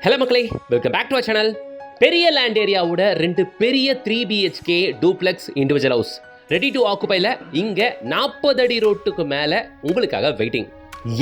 Hello மக்களே, welcome back to our channel. பெரிய land ஏரியாவோட 2 பெரிய 3 BHK duplex individual house ready to ஆக்குபைல இங்க 40 அடி ரோட்டுக்கு மேல உங்களுக்காக வெயிட்டிங்.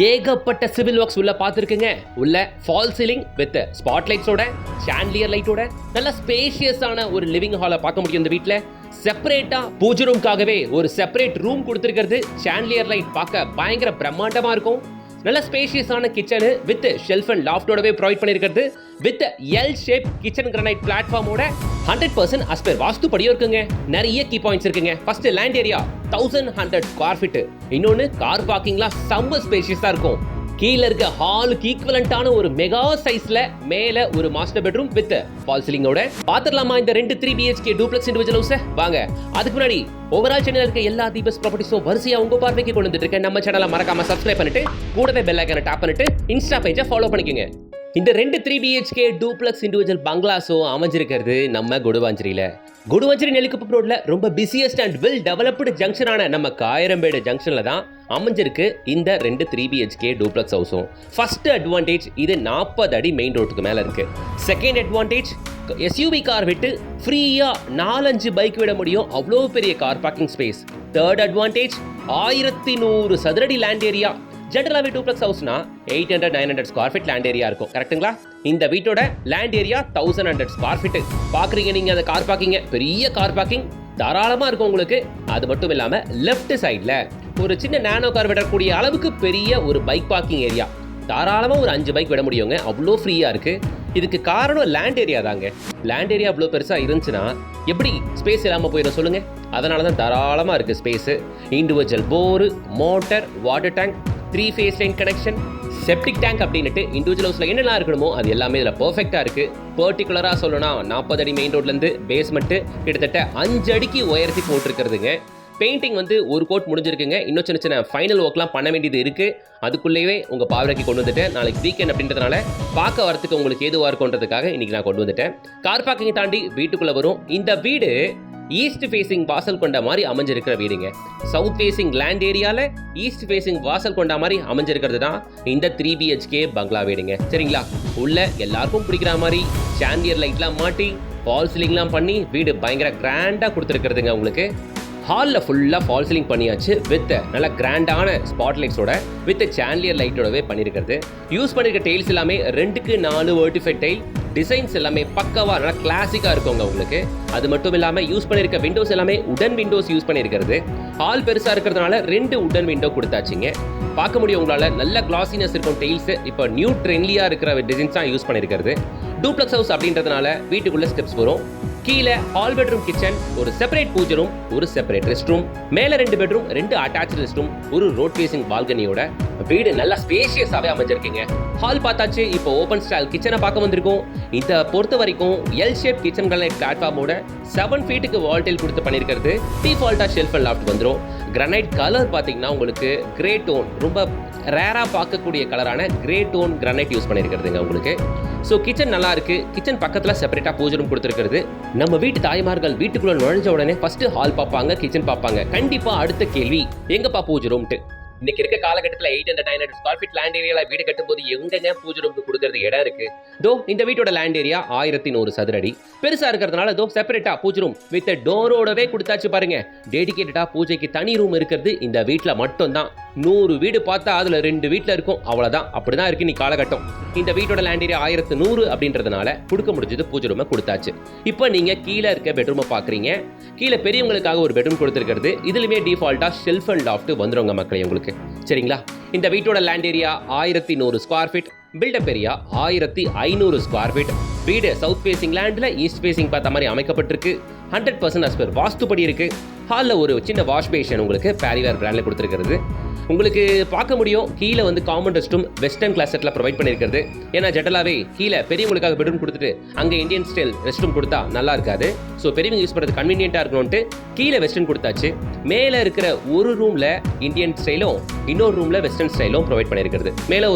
ஏகப்பட்ட சிவில் ஒர்க்ஸ் உள்ள பார்த்துருக்குங்க. உள்ள ஃபால் சீலிங் வித் ஸ்பாட் லைட்ஸோட, சாண்டிலியர் லைட்டோட நல்ல ஸ்பேஷியஸான ஒரு லிவிங் ஹாலை பார்க்க முடியும். இந்த வீட்டில் செப்பரேட்டா பூஜை ரூம்காகவே ஒரு செப்பரேட் ரூம் கொடுத்துருக்கிறது. சாண்டிலியர் லைட் பார்க்க பயங்கர பிரம்மாண்டமா இருக்கும். நல்ல ஸ்பேஷியஸான கிச்சனு வித் ஷெல்ஃப் அண்ட் லாஃப்டோடவே ப்ரொவைட் பண்ணியிருக்கிறது. With L shape kitchen granite பிளாட்ஃபார்மோட 100% அஸ்பெர் வாஸ்து படியும் இருக்குங்க. நிறைய கீ பாயிண்ட்ஸ் இருக்குங்க. First land area 1100 square feet. இன்னொன்று கார் பார்க்கிங்லாம் செம்ம ஸ்பேஷியஸாக இருக்கும். கீழே இருக்க ஹாலுக்கு ஈக்குவலண்டான ஒரு மெகா சைஸ்ல மேல ஒரு மாஸ்டர் பெட்ரூம் வித் ஃபால் சீலிங்கோட பாத்துடலாமா இந்த 2 3 BHK டூப்ளெக்ஸ் இண்டிவிஜுவல் ஹவுஸ். வாங்க, அதுக்கு முன்னாடி ஓவரால் சேனல்ல இருக்க எல்லா தீபஸ் ப்ராப்பர்ட்டிஸும் வரிசையா உங்க பார்வைக்கு கொண்டு வந்துட்டு இருக்கேன். நம்ம சேனலை மறக்காம சப்ஸ்கிரைப் பண்ணிட்டு கூடவே பெல் ஐகானை டாப் பண்ணிட்டு இன்ஸ்டா பேஜை ஃபாலோ பண்ணிக்கோங்க. இந்த 2 3 BHK டூப்ளெக்ஸ் இண்டிவிஜுவல் பங்களாஸும் அமைஞ்சிருக்கிறது நம்ம கொடுவாஞ்சேரியில. கொடுவாஞ்சேரி நெல்லிக்குப்பம் ரோட்ல ரொம்ப பிஸியஸ்ட் அண்ட் வெல் டெவலப்டு ஜங்ஷனான நம்ம காயரம்பேடு ஜங்ஷன்ல தான் அமைஞ்சிருக்கு இந்த 2 3 BHK டூப்ளெக்ஸ் ஹவுஸும். ஃபர்ஸ்ட் அட்வான்டேஜ், இது 40 அடி மெயின் ரோட்டுக்கு மேல இருக்கு. செகண்ட் அட்வான்டேஜ், SUV கார் விட்டு ஃப்ரீயா 4-5 பைக் விட முடியும், அவ்வளோ பெரிய car parking space. Third advantage, 1100 சதுரடி லேண்ட் ஏரியா. ஜென்ரலாவே டூப்ளெக்ஸ் ஹவுஸ்னா 800-900 ஸ்கொயர் ஃபீட் லேண்ட் ஏரியா இருக்கும், கரெக்ட்டுங்களா? இந்த வீட்டோட லேண்ட் ஏரியா 1100 ஸ்கொயர் ஃபீட். பாக்குறீங்க நீங்க அந்த கார் பார்க்கிங், பெரிய கார் பார்க்கிங் தாராளமா இருக்கும் உங்களுக்கு. அது மட்டும் இல்லாம லெஃப்ட் சைட்ல ஒரு சின்ன நானோ கார் விடக்கூடிய அளவுக்கு பெரிய ஒரு பைக் பார்க்கிங் ஏரியா. தாராளமா ஒரு 5 பைக் விட முடியுங்க, அவ்வளோ ஃப்ரீயா இருக்கு. இதுக்கு காரணம் லேண்ட் ஏரியா தாங்க. லேண்ட் ஏரியா அவ்வளோ பெருசா இருந்துச்சுன்னா எப்படி ஸ்பேஸ் இல்லாம போயிடும் சொல்லுங்க? அதனால தான் தாராளமா இருக்கு space. Individual bore, motor, water tank, 3 phase line connection, septic tank அப்படின்ட்டு இண்டிவிஜுவல் ஹவுஸ்ல என்னெல்லாம் இருக்கணுமோ அது எல்லாமே இதில் பர்ஃபெக்டா இருக்கு. பர்டிகுலரா சொல்லணும்னா 40 அடி மெயின் ரோட்ல இருந்து பேஸ்மெண்ட் கிட்டத்தட்ட 5 அடிக்கு உயர்த்தி போட்டிருக்கிறதுங்க. பெயிண்டிங் வந்து ஒரு கோட் முடிஞ்சிருக்குங்க. இன்னும் சின்ன சின்ன ஃபைனல் ஒர்க்லாம் பண்ண வேண்டியது இருக்கு. அதுக்குள்ளேயே உங்க பார்வைக்கு கொண்டு வந்துட்டேன். நாளைக்கு வீக்கெண்ட் அப்படின்றதுனால பார்க்க வரத்துக்கு உங்களுக்கு ஏதுவா இருக்குன்றதுக்காக இன்னைக்கு நான் கொண்டு வந்துட்டேன். கார் பார்க்கிங் தாண்டி வீட்டுக்குள்ள வரும். இந்த வீடு ஈஸ்ட் ஃபேசிங் வாசல் கொண்ட மாதிரி அமைஞ்சிருக்கிற வீடுங்க. சவுத் ஃபேசிங் லேண்ட் ஏரியால ஈஸ்ட் ஃபேசிங் வாசல் கொண்ட மாதிரி அமைஞ்சிருக்கிறது தான் இந்த 3 BHK பங்களா வீடுங்க. சரிங்களா? உள்ள எல்லாருக்கும் பிடிக்கிற மாதிரி சாண்டியர் லைட்லாம் மாட்டி ஃபால் சீலிங்லாம் பண்ணி வீடு பயங்கர கிராண்டா கொடுத்துருக்கிறதுங்க உங்களுக்கு. ஹாலில் ஃபுல்லாக ஃபால் சீலிங் பண்ணியாச்சு வித் நல்ல கிராண்டான ஸ்பாட் லைட்ஸோட வித் சாண்டிலியர் லைட்டோடவே பண்ணியிருக்கிறது. யூஸ் பண்ணியிருக்க டெயில்ஸ் எல்லாமே 2க்கு 4 வெர்டிஃபைட் டெயில். டிசைன்ஸ் எல்லாமே பக்கவா நல்லா கிளாசிக்காக இருக்குங்க உங்களுக்கு. அது மட்டும் இல்லாமல் யூஸ் பண்ணியிருக்க விண்டோஸ் எல்லாமே உடன் விண்டோஸ் யூஸ் பண்ணியிருக்கிறது. ஹால் பெருசாக இருக்கிறதுனால 2 உடன் விண்டோ கொடுத்தாச்சுங்க. பார்க்க முடியும் உங்களால் நல்ல கிளாசினஸ் இருக்கும் டெயில்ஸ். இப்போ நியூ ட்ரெண்ட்லியாக இருக்கிற டிசைன்ஸ் தான் யூஸ் பண்ணியிருக்கிறது. டூப்ளெக்ஸ் ஹவுஸ் அப்படின்றதுனால வீட்டுக்குள்ளே ஸ்டெப்ஸ் வரும். கீழே ஹால் பெட்ரூம் கிச்சன், ஒரு செப்பரேட் பூஜை ரூம், ஒரு செப்பரேட் ரெஸ்ட் ரூம், மேலே 2 பெட்ரூம், 2 அட்டாச் ரெஸ்ட் ரூம், ஒரு ரோட் ஃபேசிங் பால்கனியோட வீடு நல்லா ஸ்பேஷியஸாகவே அமைஞ்சிருக்கீங்க. ஹால் பார்த்தாச்சு, இப்போ ஓப்பன் ஸ்டைல் கிச்சனை பார்க்க வந்திருக்கோம். இதை பொறுத்த வரைக்கும் எல் ஷேப் கிச்சன் கிரானைட் பிளாட்ஃபார்மோட 7 ஃபீட்டுக்கு வால் டைல் கொடுத்து பண்ணியிருக்கிறது. டிஃபால்ட்டா ஷெல்ஃப் அண்ட் லாஃப்ட் வந்துடும். கிரானைட் கலர் பார்த்தீங்கன்னா உங்களுக்கு கிரே டோன், ரொம்ப ரேராக பார்க்கக்கூடிய கலரான கிரே டோன் கிரானைட் யூஸ் பண்ணியிருக்கிறதுங்க உங்களுக்கு. ஸோ கிச்சன் நல்லா இருக்கு. கிச்சன் பக்கத்தில் செப்பரேட்டாக பூஜை ரூம் கொடுத்துருக்கிறது. நம்ம வீட்டு தாய்மார்கள் வீட்டுக்குள்ள நுழைஞ்ச உடனே ஃபர்ஸ்ட் ஹால் பார்ப்பாங்க, கிச்சன் பார்ப்பாங்க. கண்டிப்பா அடுத்த கேள்வி எங்கப்பா பூஜை ரூம்ட்டு. இன்னைக்கு இருக்க காலகட்டத்தில் 800-900 ஸ்கொயர் ஃபீட் லேண்ட் ஏரியாவில் வீடு கட்டும்போது எங்கங்க பூஜை ரூமுக்கு கொடுக்கறது இடம் இருக்கு? தோ இந்த வீட்டோட லேண்ட் ஏரியா 1100 சதுரடி. பெருசா இருக்கிறதுனால தோ செப்பரேட்டா பூஜை ரூம் வித் டோரோடவே கொடுத்தாச்சு பாருங்க. டெடிகேட்டடா பூஜைக்கு தனி ரூம் இருக்கிறது இந்த வீட்டில் மட்டும் தான். 100 வீடு பார்த்தா அதுல 2 வீட்டில் இருக்கும், அவ்வளவுதான். அப்படிதான் இருக்கு நீ காலகட்டம். இந்த வீட்டோட லேண்ட் ஏரியா 1100 அப்படின்றதுனால கொடுக்க முடிஞ்சது பூஜை ரூமை கொடுத்தாச்சு. இப்போ நீங்க கீழே இருக்க பெட்ரூமை பாக்குறீங்க. கீழே பெரியவங்களுக்காக ஒரு பெட்ரூம் கொடுத்துருக்கிறது. இதுலயுமே டிஃபால்ட்டா ஷெல்ஃப் அண்ட் லாஃப்ட் வந்துருங்க மக்களே உங்களுக்கு. சரிங்களா? இந்த வீட்டோட land area 1100 square feet. Built up area 1500 square feet. வீடு சவுத் ஃபேசிங் லேண்ட்ல ஈஸ்ட் ஃபேசிங் பார்த்த மாதிரி அமைக்கப்பட்டிருக்கு. 100% அஸ்பெர் வாஸ்துபடி இருக்கு. ஹாலில் ஒரு சின்ன வாஷ் பேஷன் உங்களுக்கு பேரிவேர் பிராண்ட்ல கொடுத்துருக்கிறது. உங்களுக்கு பார்க்க முடியும் கீழே வந்து common rest room western closet செட்டில் ப்ரொவைட் பண்ணியிருக்கிறது. ஏன்னா ஜெட்டலாவே கீழே பெரியவங்களுக்காக பெட்ரூம் கொடுத்துட்டு அங்கே இந்தியன் ஸ்டைல் ரெஸ்ட் ரூம் கொடுத்தா நல்லா இருக்காது. ஸோ பெரியவங்க யூஸ் பண்ணுறது கன்வீனியன்ட்டாக இருக்கணும்ட்டு கீழே வெஸ்டர்ன் கொடுத்தாச்சு. மேலே இருக்கிற ஒரு ரூமில் இந்தியன் ஸ்டைலும் இன்னொரு ரூமில் வெஸ்டர்ன் ஸ்டைலும் ப்ரொவைட் பண்ணியிருக்கிறது. மேலே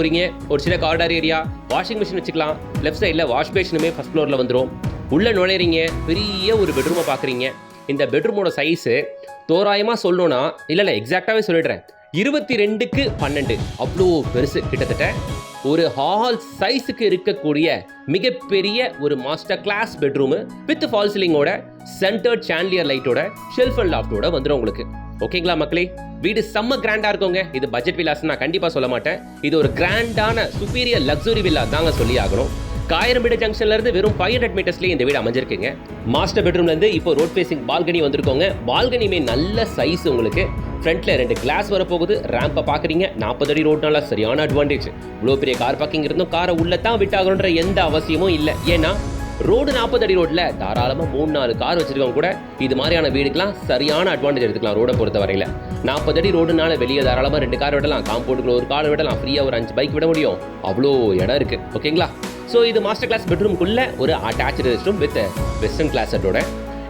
ஒரு சின்ன காரிடார் ஏரியா, வாஷிங் மிஷின் வச்சுக்கலாம். லெஃப்ட் சைடில் வாஷ் பேஷனுமே ஃபர்ஸ்ட் ஃப்ளோரில் வந்துடும். உள்ள நுழையிறீங்க, பெரிய ஒரு பெட்ரூமை பார்க்குறீங்க. இந்த பெட்ரூமோட சைஸு தோராயமாக சொல்லணும்னா இல்லை எக்ஸாக்டாகவே சொல்லிடுறேன், 22க்கு 12 அவ்வளோ பெருசு. கிட்டத்தட்ட ஒரு ஹால் சைஸுக்கு இருக்கக்கூடிய மிகப்பெரிய ஒரு master class bedroom with fall சீலிங்கோட சென்டர்ட் சாண்டிலியர் லைட்டோட ஷெல்ஃப் அண்ட் லாஃப்டோட வந்துடும் உங்களுக்கு. ஓகேங்களா மக்களே, வீடு செம்ம கிராண்டா இருக்குங்க. இது பட்ஜெட் வில்லாஸ் நான் கண்டிப்பா சொல்ல மாட்டேன். இது ஒரு கிராண்டான சுப்பீரியர் லக்ஸுரி வில்லா தாங்க சொல்லி ஆகணும். காயரம்பேடு ஜங்ஷன்ல இருந்து வெறும் 500 மீட்டர்ஸ்லயே இந்த வீடு அமைஞ்சிருக்குங்க. மாஸ்டர் பெட்ரூம்ல இருந்து இப்போ ரோட் ஃபேசிங் பால்கனி வந்திருக்கோங்க. பால்கனியுமே நல்ல சைஸ் உங்களுக்கு. ஃப்ரண்ட்ல 2 கிளாஸ் வர போகுது. ரேம்பை பாக்குறீங்க. 40 அடி ரோட்னால சரியான அட்வான்டேஜ். இவ்வளோ பெரிய கார் பார்க்கிங் இருந்தும் காரை உள்ள தான் விட்டாகணுன்ற எந்த அவசியமும் இல்லை. ஏன்னா ரோடு 40 அடி ரோட்ல தாராளமாக 3-4 கார் வச்சிருக்கவங்க கூட இது மாதிரியான வீடுக்கெல்லாம் சரியான அட்வான்டேஜ் எடுத்துக்கலாம். ரோடை பொறுத்த வரையில 40 அடி ரோடுனால வெளியே தாராளமாக 2 கார் விடலாம், காம்பவுண்டுக்குள்ள ஒரு கார் விடலாம், ஃப்ரீயாக ஒரு 5 பைக் விட முடியும். அவ்வளோ இடம் இருக்கு. ஓகேங்களா, ஸோ இது மாஸ்டர் கிளாஸ் பெட்ரூம்குள்ள ஒரு attach rest room with western கிளாஸட்டோட,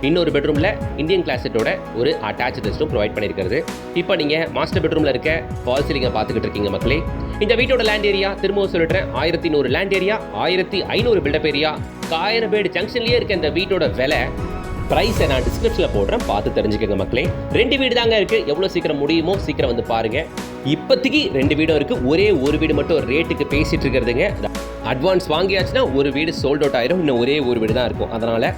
இன்னொரு பெட்ரூமில் இந்தியன் கிளாஸட்டோட ஒரு அட்டாச் ரெஸ்ட் ரூம் ப்ரொவைட் பண்ணியிருக்கிறது. இப்போ நீங்கள் மாஸ்டர் பெட்ரூமில் இருக்க ஃபால் சீலிங்கை பார்த்துக்கிட்டு இருக்கீங்க மக்களே. இந்த வீட்டோட லேண்ட் ஏரியா திரும்பவும் சொல்லிடுறேன், 1100 land area, 1500 built up area. Kayarambedu ஜங்ஷன்லேயே இருக்க இந்த வீட்டோட விலை ப்ரைஸை நான் டிஸ்கிரிப்ஷனில் போடுறேன், பார்த்து தெரிஞ்சுக்கோங்க மக்களே. 2 வீடு தாங்க இருக்குது. எவ்வளோ சீக்கிரம் முடியுமோ சீக்கிரம் வந்து பாருங்கள். இப்போதைக்கு 2 வீடும் இருக்குது. ஒரே ஒரு வீடு மட்டும் ரேட்டுக்கு பேசிகிட்டு இருக்கிறதுங்க. அட்வான்ஸ் வாங்கியாச்சுன்னா ஒரு வீடு சோல்ட் அவுட் ஆயிரும். இன்னும் ஒரே ஒரு வீடு தான் இருக்கும். அதனால்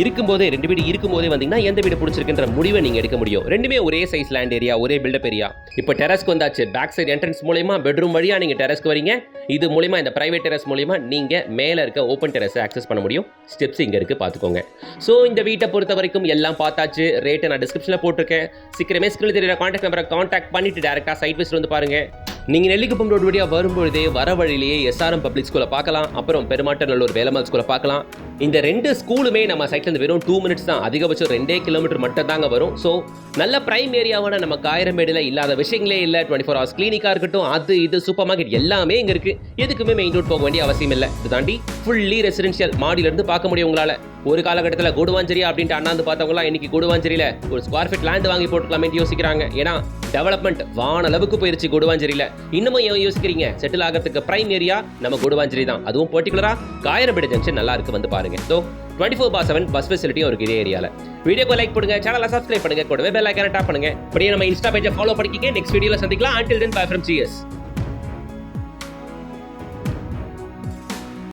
இருக்கும்போதே 2 வீடு இருக்கும்போதே வந்தீங்கன்னா எந்த வீடு பிடிச்சிருக்குன்ற முடிவை நீங்கள் எடுக்க முடியும். ரெண்டுமே ஒரே சைஸ் லேண்ட் ஏரியா, ஒரே பில்டப் ஏரியா. இப்போ டெரஸ்க்கு வந்தாச்சு. பேக் சைடு என்ட்ரன்ஸ் மூலமா பெட்ரூம் வழியாக நீங்கள் டெரஸ்க்கு வரீங்க. இது மூலிமா, இந்த பிரைவேட் டெரஸ் மூலிமா நீங்கள் மேலே இருக்க ஓப்பன் டெரஸை ஆக்சஸ் பண்ண முடியும். ஸ்டெப்ஸ் இங்கே இருக்குது, பார்த்துக்கோங்க. ஸோ இந்த வீட்டை பொறுத்த வரைக்கும் எல்லாம் பார்த்தாச்சு. ரேட்டை நான் டிஸ்கிரிப்ஷனில் போட்டிருக்கேன். சீக்கிரமே ஸ்கிரீனில் தெரியுற கான்டாக்ட் நம்பரை கான்டாக்ட் பண்ணிட்டு டேரெக்டாக சைட் விசிட் வந்து பாருங்கள். நீங்கள் நெல்லிக்குப்பம் ரோடு வழியாக வரும்பொழுதே வர வழியிலேயே SRM பப்ளிக் ஸ்கூலை பார்க்கலாம். அப்புறம் பெருமாட்டநல்லூர் வேலம்மாள் ஸ்கூலை பார்க்கலாம். இந்த 2 ஸ்கூலுமே நம்ம சைட்லேருந்து வெறும் 2 மினிட்ஸ் தான், அதிகபட்சம் 2 கிலோமீட்டர் மட்டும் தாங்க வரும். ஸோ நல்ல பிரைம் ஏரியாவான நம்ம காயரம்பேடில் இல்லாத விஷயங்களே இல்லை. 24 ஹவர்ஸ் கிளினிக்காக இருக்கட்டும், அது இது சூப்பர் மார்க்கெட் எல்லாமே இங்கே இருக்குது. எதுக்குமே மெயின் ரோட் போக வேண்டிய அவசியம் இல்லை. இது தாண்டி ஃபுல்லி ரெசிடென்ஷியல் மாடியிலேருந்து பார்க்க முடியும் உங்களால். ஒரு காலகட்டத்தில் கூடுவாஞ்சேரி அப்படின்ட்டு அண்ணாந்து பார்த்தவங்களாம் இன்னைக்கு கூடுவாஞ்சேரியில் ஒரு ஸ்கொயர் ஃபீட் லேண்ட் வாங்கி போட்டுக்கலாமே யோசிக்கிறாங்க. ஏன்னா டெவலப்மெண்ட் வான அளவுக்கு போயிருச்சு கூடுவாஞ்சேரியில். இன்னமும் ஏன் யோசிக்கிறீங்க? செட்டில் ஆகிறதுக்கு பிரைம் ஏரியா நம்ம கூடுவாஞ்சேரி தான். அதுவும் பர்டிகுலராக காயரம்பேடு ஜங்ஷன் நல்லா இருக்கு, வந்து பாருங்க. ஸோ 24/7 பஸ் ஃபெசிலிட்டியும் இருக்கு இதே ஏரியாவில். வீடியோக்கு லைக் பண்ணுங்க, சேனலை சப்ஸ்கிரைப் பண்ணுங்க, கூடவே பெல் ஐகானை டாப் பண்ணுங்க. அப்படியே நம்ம இன்ஸ்டா பேஜை ஃபாலோ பண்ணிக்கிங்க. நெக்ஸ்ட் வீடியோவில் சந்திக்கலாம். Until then, bye from GS.